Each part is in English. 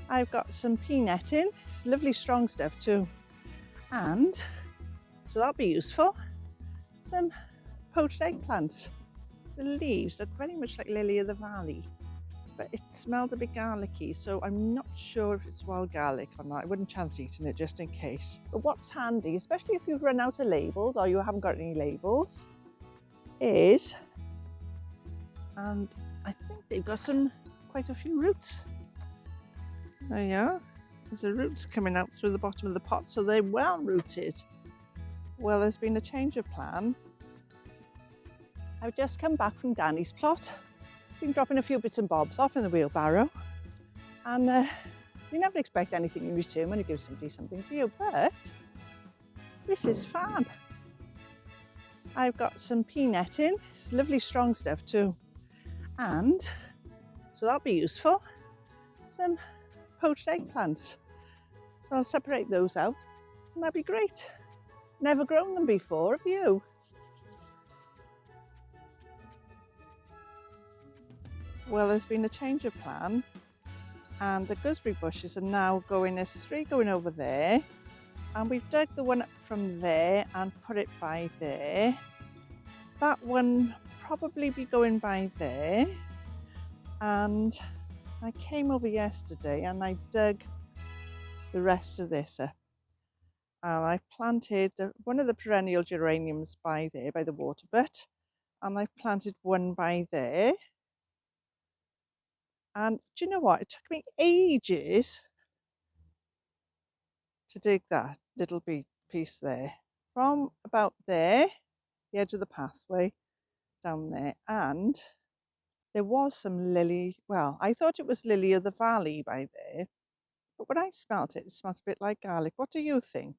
I've got some pea netting, it's lovely strong stuff too, and so that'll be useful. Some poached eggplants. The leaves look very much like lily of the valley, but it smells a bit garlicky, so I'm not sure if it's wild garlic or not. I wouldn't chance eating it just in case. But what's handy, especially if you've run out of labels or you haven't got any labels, is, and I think they've got quite a few roots. There you are. There's the roots coming out through the bottom of the pot, so they're well rooted. Well, there's been a change of plan. I've just come back from Danny's plot. Been dropping a few bits and bobs off in the wheelbarrow, and you never expect anything in return when you give somebody something for you, but this is fab. I've got some pea netting, it's lovely strong stuff too, and so that'll be useful. Some poached eggplants, so I'll separate those out and that'll be great. Never grown them before, have you? Well, there's been a change of plan, and the gooseberry bushes are now going, there's 3 going over there, and we've dug the one up from there and put it by there. That one probably be going by there, and I came over yesterday and I dug the rest of this up, and I planted one of the perennial geraniums by there by the water butt, and I planted one by there. And do you know what? It took me ages to dig that little piece there. From about there, the edge of the pathway, down there. And there was some lily, well, I thought it was lily of the valley by there. But when I smelt it, it smelt a bit like garlic. What do you think?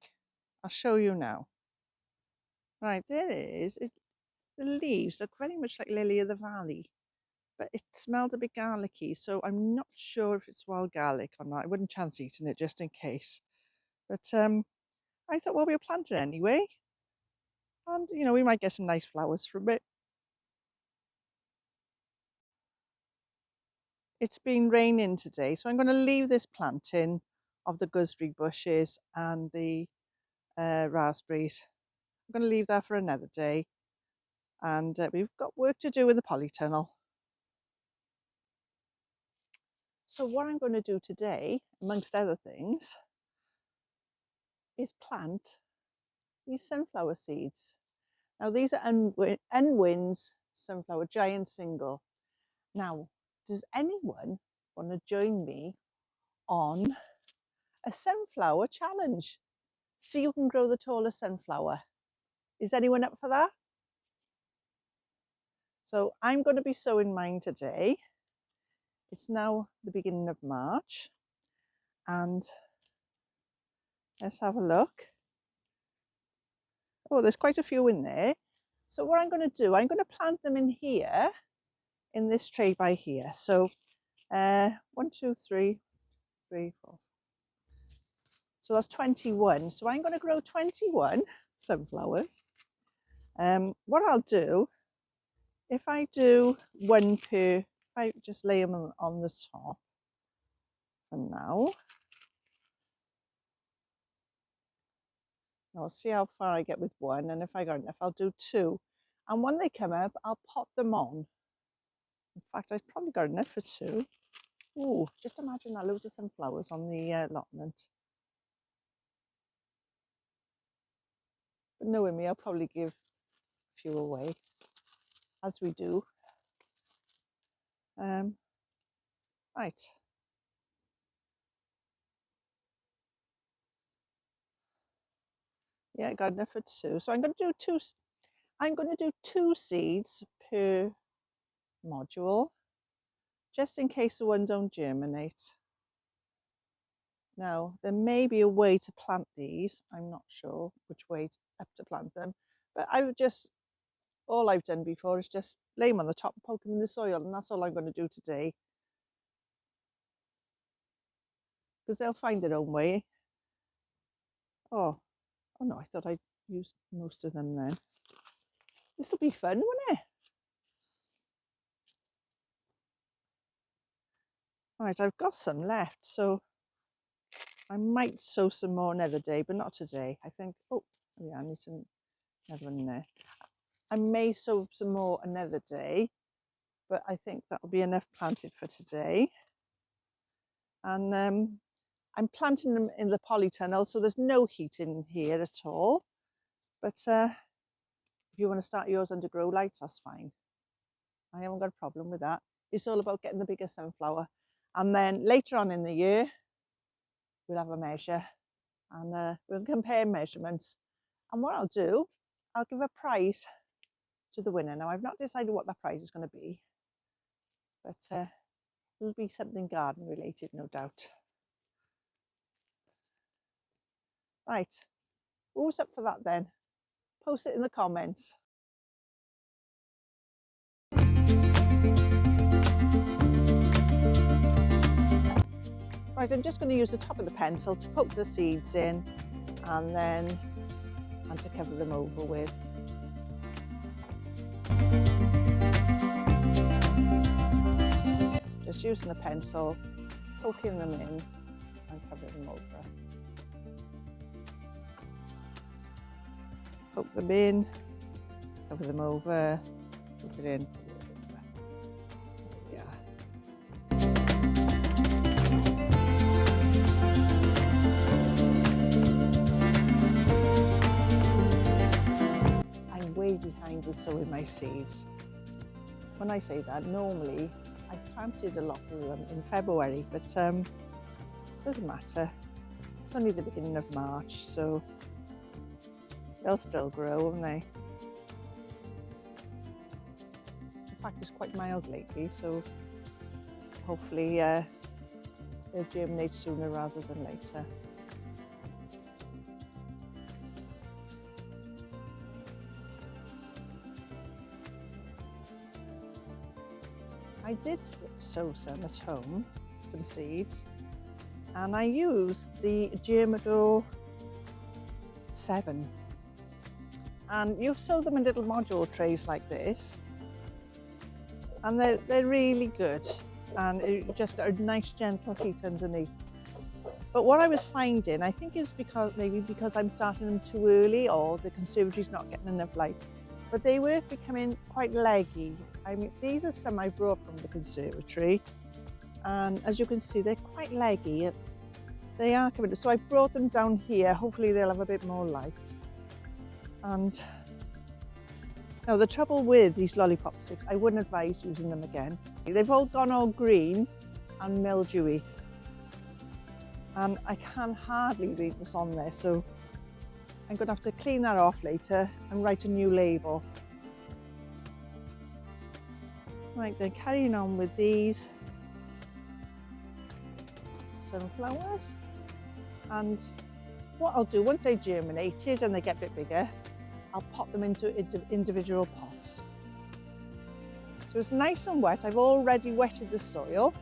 I'll show you now. Right, there it is. The leaves look very much like lily of the valley, but it smelled a bit garlicky, so I'm not sure if it's wild garlic or not. I wouldn't chance eating it just in case. But I thought, well, we'll plant it anyway, and you know, we might get some nice flowers from it. It's been raining today, so I'm going to leave this planting of the gooseberry bushes and the raspberries. I'm going to leave that for another day, and we've got work to do with the polytunnel. So what I'm going to do today, amongst other things, is plant these sunflower seeds. Now these are Unwin's sunflower giant single. Now, does anyone want to join me on a sunflower challenge? See who can grow the tallest sunflower. Is anyone up for that? So I'm going to be sowing mine today. It's now the beginning of March, and let's have a look. Oh, there's quite a few in there. So what I'm going to do, I'm going to plant them in here, in this tray by here. So 1, 2, 3, 4. So that's 21. So I'm going to grow 21 sunflowers. What I'll do, if I do one per, if I just lay them on the top for now. I'll see how far I get with one, and if I got enough, I'll do 2. And when they come up, I'll pop them on. In fact, I've probably got enough for 2. Ooh, just imagine that, loads of sunflowers on the allotment. But knowing me, I'll probably give a few away, as we do. Right. Yeah, I got enough for 2. So I'm going to do 2. I'm going to do 2 seeds per module, just in case the one don't germinate. Now, there may be a way to plant these. I'm not sure which way up to plant them, but I would just, all I've done before is just lay them on the top and poke them in the soil, and that's all I'm going to do today. Because they'll find their own way. Oh no, I thought I'd used most of them then. This will be fun, won't it? Right, I've got some left, so I might sow some more another day, but not today. I think, oh yeah, I need another one in there. I may sow some more another day, but I think that'll be enough planted for today. And I'm planting them in the polytunnel, so there's no heat in here at all. But if you want to start yours under grow lights, that's fine. I haven't got a problem with that. It's all about getting the bigger sunflower. And then later on in the year, we'll have a measure and we'll compare measurements. And what I'll do, I'll give a prize to the winner. Now, I've not decided what that prize is going to be, but it'll be something garden related, no doubt. Right, who's up for that then? Post it in the comments. Right, I'm just going to use the top of the pencil to poke the seeds in and to cover them over with. Just using a pencil, poking them in and covering them over. Poke them in, cover them over, poke it in, way behind with sowing my seeds. When I say that, normally I planted a lot of them in February, but it doesn't matter. It's only the beginning of March, so they'll still grow, won't they? In fact, it's quite mild lately, so hopefully they'll germinate sooner rather than later. I did sow some at home, some seeds, and I used the Germador 7. And you sow them in little module trays like this, and they're really good, and you just got a nice gentle heat underneath. But what I was finding, I think it's maybe because I'm starting them too early or the conservatory's not getting enough light, but they were becoming quite leggy. I mean, these are some I brought from the conservatory, and as you can see, they're quite leggy. They are coming, so I brought them down here. Hopefully they'll have a bit more light. And now the trouble with these lollipop sticks, I wouldn't advise using them again. They've all gone all green and mildewy, and I can hardly read what's on there, so I'm going to have to clean that off later and write a new label. Right, then carrying on with these sunflowers, and what I'll do once they germinated and they get a bit bigger, I'll pop them into individual pots. So it's nice and wet. I've already wetted the soil.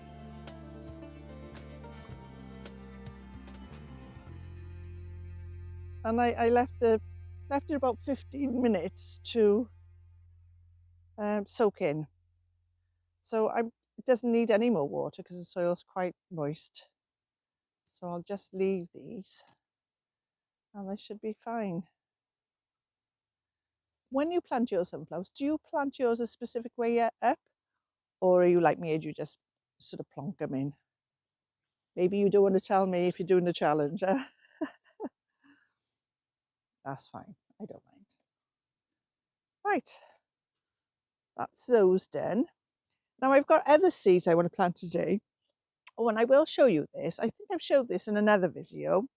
And I left it about 15 minutes to soak in. So it doesn't need any more water because the soil's quite moist. So I'll just leave these and they should be fine. When you plant your sunflowers, do you plant yours a specific way up? Or are you like me, do you just sort of plonk them in? Maybe you don't want to tell me if you're doing the challenge. That's fine, I don't mind. Right, that's those done. Now I've got other seeds I want to plant today. Oh, and I will show you this. I think I've showed this in another video.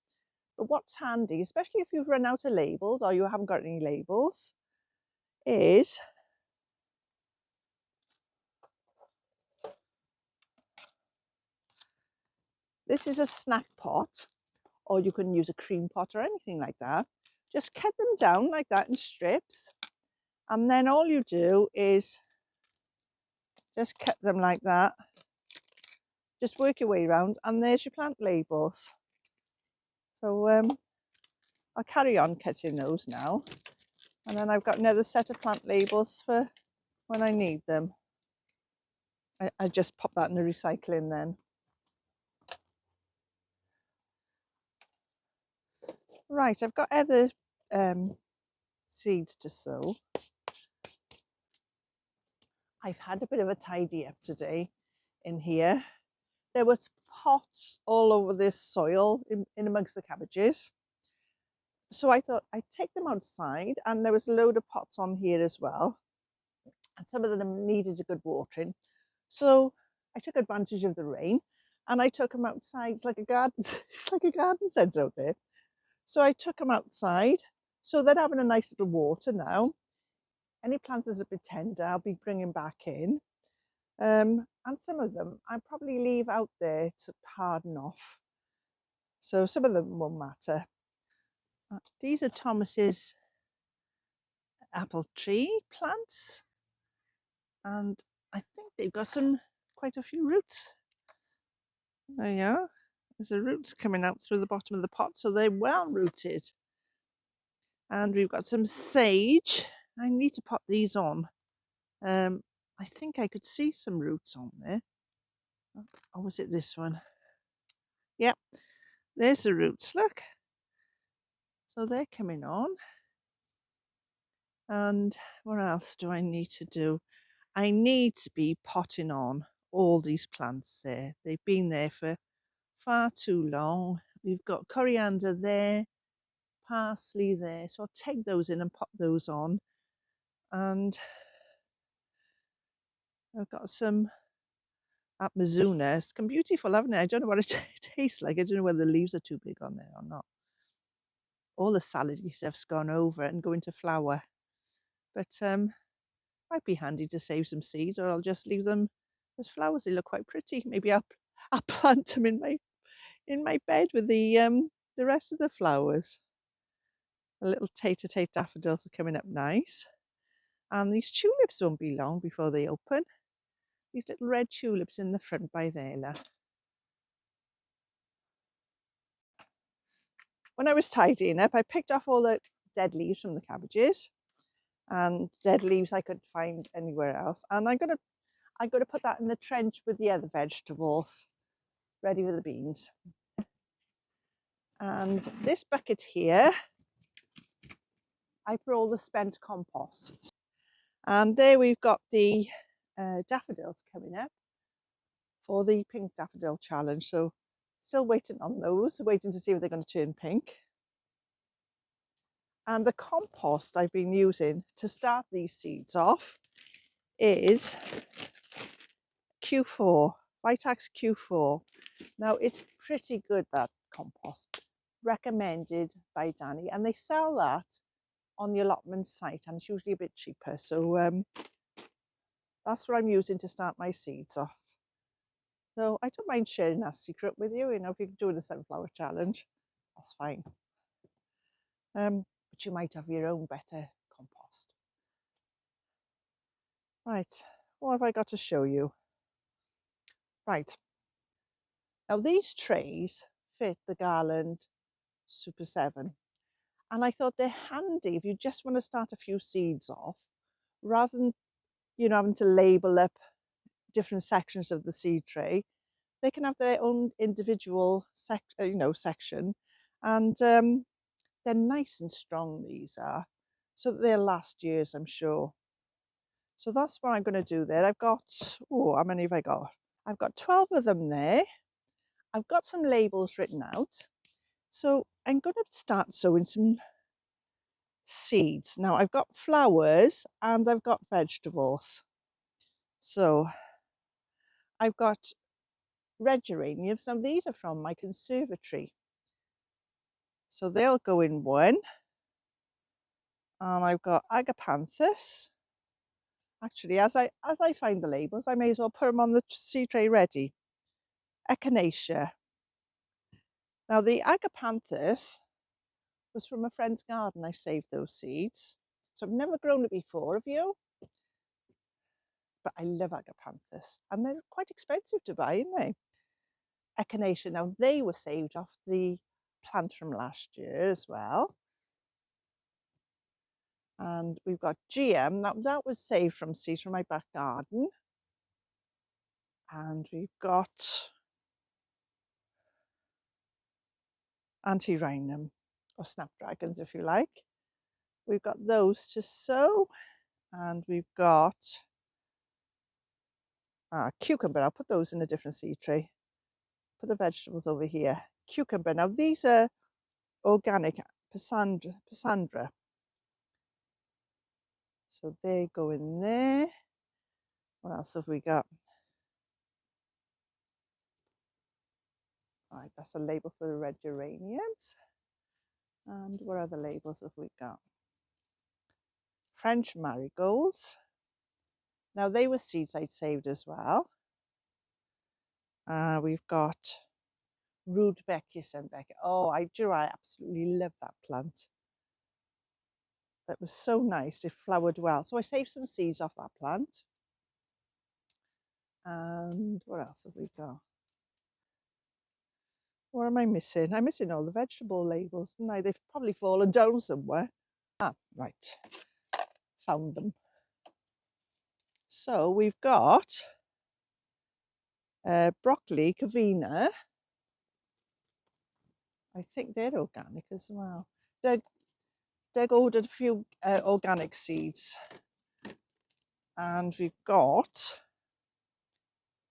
But what's handy, especially if you've run out of labels or you haven't got any labels, is this is a snack pot, or you can use a cream pot or anything like that. Just cut them down like that in strips, and then all you do is just cut them like that. Just work your way around, and there's your plant labels. So I'll carry on cutting those now, and then I've got another set of plant labels for when I need them. I just pop that in the recycling then. Right, I've got other seeds to sow. I've had a bit of a tidy up today in here. There was pots all over this soil in amongst the cabbages. So I thought I'd take them outside, and there was a load of pots on here as well. And some of them needed a good watering. So I took advantage of the rain and I took them outside. It's like a garden, it's like a garden centre out there. So I took them outside. So they're having a nice little water now. Any plants that are a bit tender, I'll be bringing back in. And some of them I'll probably leave out there to harden off. So some of them won't matter. These are Thomas's apple tree plants. And I think they've got quite a few roots. There you are. There's the roots coming out through the bottom of the pot, so they're well rooted. And we've got some sage. I need to pot these on. I think I could see some roots on there. Or was it this one? Yep, there's the roots, look. So they're coming on. And what else do I need to do? I need to be potting on all these plants there. They've been there for far too long. We've got coriander there, parsley there, so I'll take those in and pop those on. And I've got some Amazuna. It's come beautiful, haven't it? I don't know what it tastes like. I don't know whether the leaves are too big on there or not. All the salady stuff's gone over and go into flower, but might be handy to save some seeds, or I'll just leave them as flowers. They look quite pretty. Maybe I'll plant them in my bed with the rest of the flowers. The little tater-tate daffodils are coming up nice. And these tulips won't be long before they open. These little red tulips in the front by there, look. When I was tidying up, I picked off all the dead leaves from the cabbages and dead leaves I couldn't find anywhere else. And I'm gonna put that in the trench with the other vegetables, ready for the beans. And this bucket here, I put all the spent compost. And there we've got the daffodils coming up for the pink daffodil challenge. So still waiting on those, waiting to see if they're going to turn pink. And the compost I've been using to start these seeds off is Q4, Vitax Q4. Now it's pretty good, that compost, recommended by Danny, and they sell that on the Allotment site, and it's usually a bit cheaper. So that's what I'm using to start my seeds off. So I don't mind sharing that secret with you. You know, if you're doing the sunflower challenge, that's fine. But you might have your own better compost. Right, what have I got to show you? Right, now these trays fit the Garland Super 7. And I thought they're handy if you just want to start a few seeds off, rather than, you know, having to label up different sections of the seed tray. They can have their own individual section, and they're nice and strong, these are, so that they'll last years, I'm sure. So that's what I'm going to do there. I've got, how many have I got? I've got 12 of them there. I've got some labels written out. So I'm going to start sowing some seeds. Now I've got flowers and I've got vegetables. So I've got red geraniums. Now these are from my conservatory. So they'll go in one. And I've got agapanthus. Actually, as I find the labels, I may as well put them on the seed tray ready. Echinacea. Now the agapanthus was from a friend's garden. I saved those seeds. So I've never grown it before, have you? But I love agapanthus, and they're quite expensive to buy, aren't they? Echinacea, now they were saved off the plant from last year as well. And we've got GM, that was saved from seeds from my back garden. And we've got antirrhinum. or snapdragons if you like. We've got those to sow, and we've got cucumber. I'll put those in a different seed tray. Put the vegetables over here. Cucumber. Now these are organic Pachysandra. So they go in there. What else have we got? Right, that's a label for the red geraniums. And what other labels have we got? French marigolds. Now they were seeds I'd saved as well. We've got Rudbeckia Becca. Oh, I absolutely love that plant. That was so nice. It flowered well. So I saved some seeds off that plant. And what else have we got? What am I missing? I'm missing all the vegetable labels, didn't I? They've probably fallen down somewhere. Right. Found them. So we've got broccoli, cavina. I think they're organic as well. Doug ordered a few organic seeds. And we've got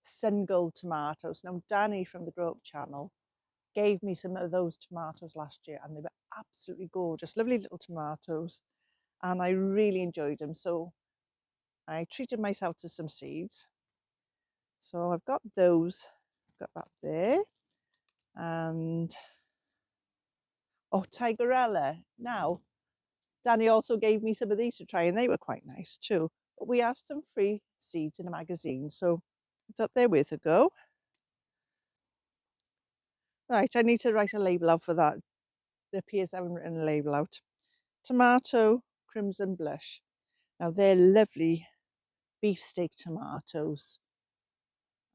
sun gold tomatoes. Now Danny from the TheGrowUpChannel gave me some of those tomatoes last year, and they were absolutely gorgeous, lovely little tomatoes, and I really enjoyed them. So I treated myself to some seeds. So I've got those, got that there, and tigerella. Now Danny also gave me some of these to try, and they were quite nice too. But we have some free seeds in a magazine, so I thought they're worth a go. Right, I need to write a label out for that. It appears I haven't written a label out. Tomato Crimson Blush. Now they're lovely beefsteak tomatoes,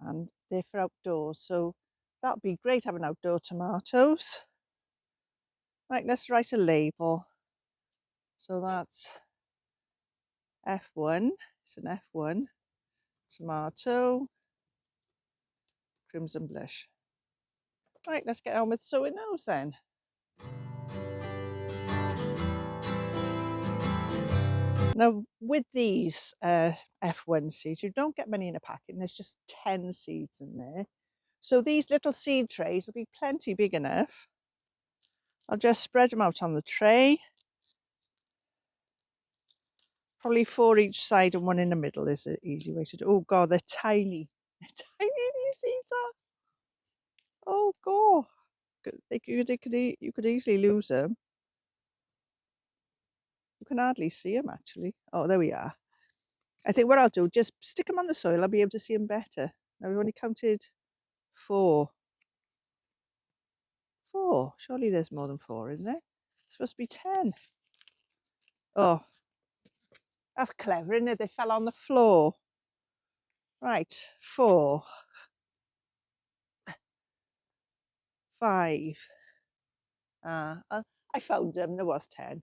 and they're for outdoors, so that'll be great having outdoor tomatoes. Right, let's write a label. So that's F1, it's an F1, tomato, crimson blush. Right, let's get on with sowing those then. Now with these F1 seeds, you don't get many in a packet, and there's just 10 seeds in there. So these little seed trays will be plenty big enough. I'll just spread them out on the tray. Probably 4 each side and 1 in the middle is an easy way to do. Oh God, they're tiny. They're tiny, these seeds are. Oh God. You could easily lose them. You can hardly see them actually. Oh, there we are. I think what I'll do, just stick them on the soil. I'll be able to see them better. Now we've only counted 4. 4. Surely there's more than 4 in there. It's supposed to be 10. Oh, that's clever, isn't it? They fell on the floor. Right, 4, 5. I found them. There was 10.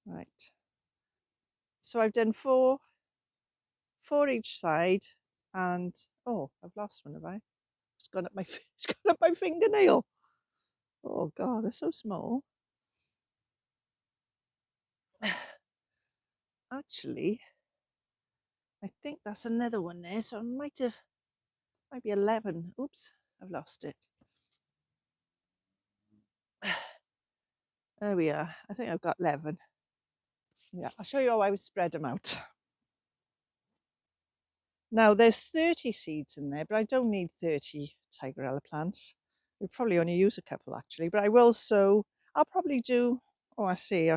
Right. So I've done 4 each side, and oh, I've lost one, have I? It's gone up my it's gone up my fingernail. Oh God, they're so small. Actually, I think that's another one there. So I might be 11. Oops, I've lost it. There we are. I think I've got 11. Yeah, I'll show you how I would spread them out. Now there's 30 seeds in there, but I don't need 30 tigerella plants. We'll probably only use a couple actually, but I will sow. I'll probably do, oh I see,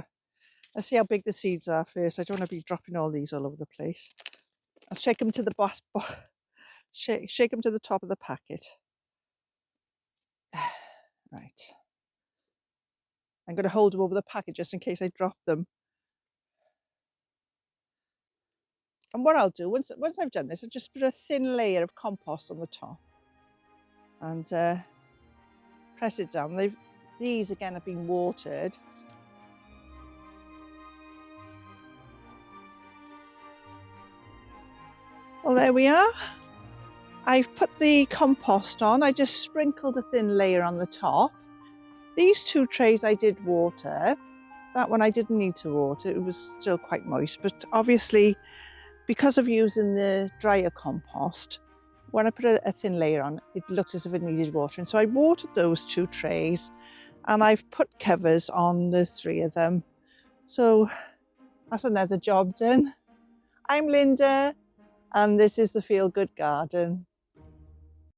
let's see how big the seeds are first. I don't want to be dropping all these all over the place. I'll shake them to the shake them to the top of the packet. Right. I'm going to hold them over the packet just in case I drop them. And what I'll do, once I've done this, I'll just put a thin layer of compost on the top and press it down. These again have been watered. Well, there we are. I've put the compost on. I just sprinkled a thin layer on the top. These 2 trays I did water. That one I didn't need to water, it was still quite moist, but obviously because of using the drier compost, when I put a thin layer on, it looked as if it needed watering. So I watered those 2 trays and I've put covers on the 3 of them. So that's another job done. I'm Linda and this is the Feel Good Garden.